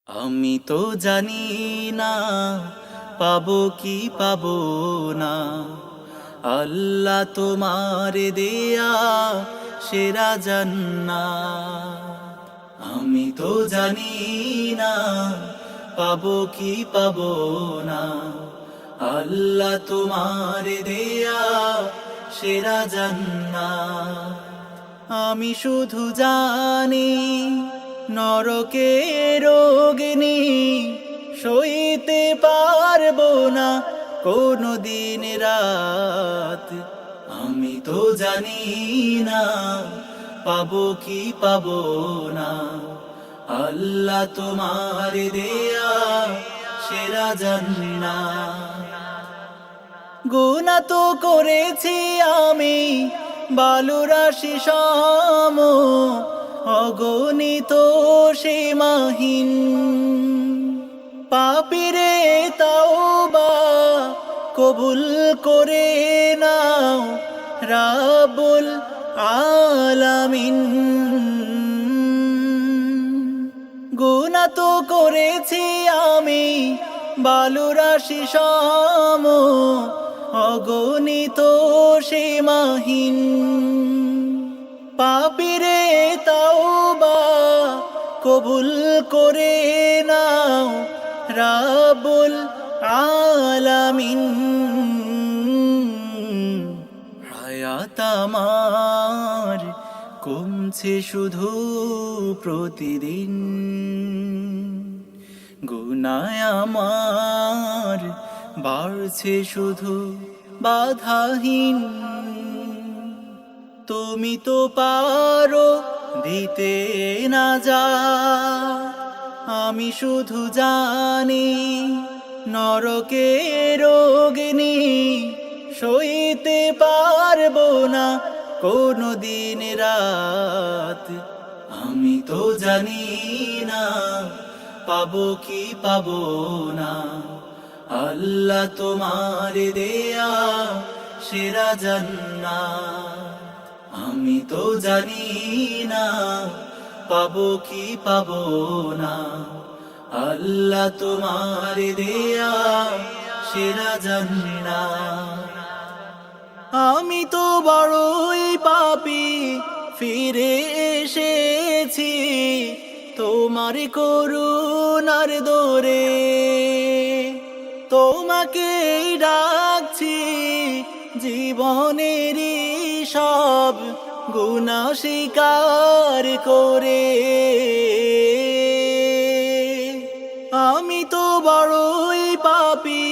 আমি তো জানি না পাবো কি পাবো না, আল্লাহ তোমার দেয়া সেরা জান্নাত। আমি তো জানি না পাবো কি পাবো না, আল্লাহ তোমার দেয়া সেরা জান্নাত। আমি শুধু জানি নরকের অগ্নি সইতে পারবো না কোনো দিন রাত। আমি তো জানি না পাবো কি পাবো না, আল্লাহ তোমার দেয়া সেরা জান্নাত। গুনাহ তো করেছি আমি বালুরাশি সম, অগণিত সীমাহীন। পাপীরে তাওবা কবুল করে নাও রাব্বুল আলামিন। গুনাহ তো করেছি আমি বালুরাশি সম, অগণিত সীমাহীন। পাপীরে তাওবা কবুল করে নাও রাব্বুল আলামিন। হায়াত আমার কমছে শুধু প্রতিদিন, গুনাহ আমার বাড়ছে শুধু বাধাহীন। তুমি তো পারো দিতে না যা, আমি শুধু জানি নরকের অগ্নি সইতে পারবো না কোনো দিন রাত। আমি তো জানি না পাবো কি পাবো না, আল্লাহ তোমার দেয়া সেরা জান্নাত। আমি তো জানি না পাবো কি পাবো না, আল্লাহ তোমার দেয়া সেরা জান্নাত। আমি তো বড়ই পাপী ফিরে এসেছি তোমার করুণার দোরে, তোমাকে ডাকছি জীবনেরই সব গুনাহ স্বীকার করে। আমি তো বড়ই পাপী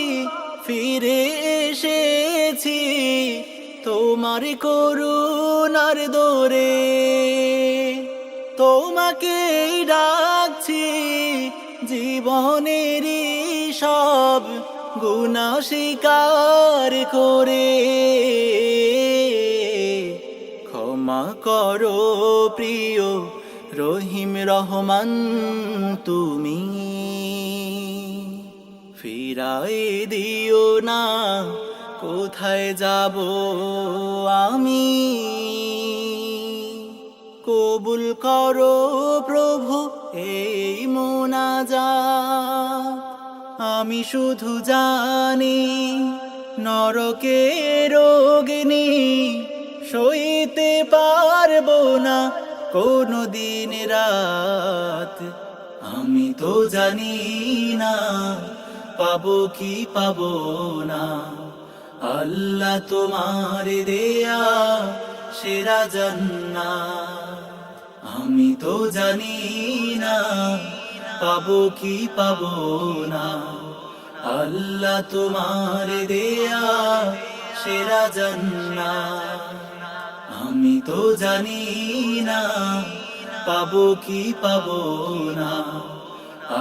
ফিরে এসেছি তোমার করুণার দোরে, তোমাকে ডাকছি জীবনেরই সব গুনাহ স্বীকার করে। ক্ষমা করো প্রিয় রহিম রহমান তুমি, ফিরাই দিও না কোথায় যাব আমি। কবুল করো প্রভু এই মুনাজাত। আমি শুধু জানি নরকের অগ্নি সইতে পারবো না কোনো দিন রাত। আমি তো জানি না পাবো কি পাবো না, আল্লাহ তোমার দেয়া সেরা জান্নাত। আমি তো জানি না পাবো কি পাবো না, আল্লাহ তোমার দেয়া সেরা জান্নাত। আমি তো জানি না পাবো কি পাবো না,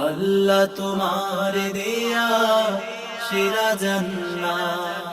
আল্লাহ তোমার দেয়া সেরা জান্নাত।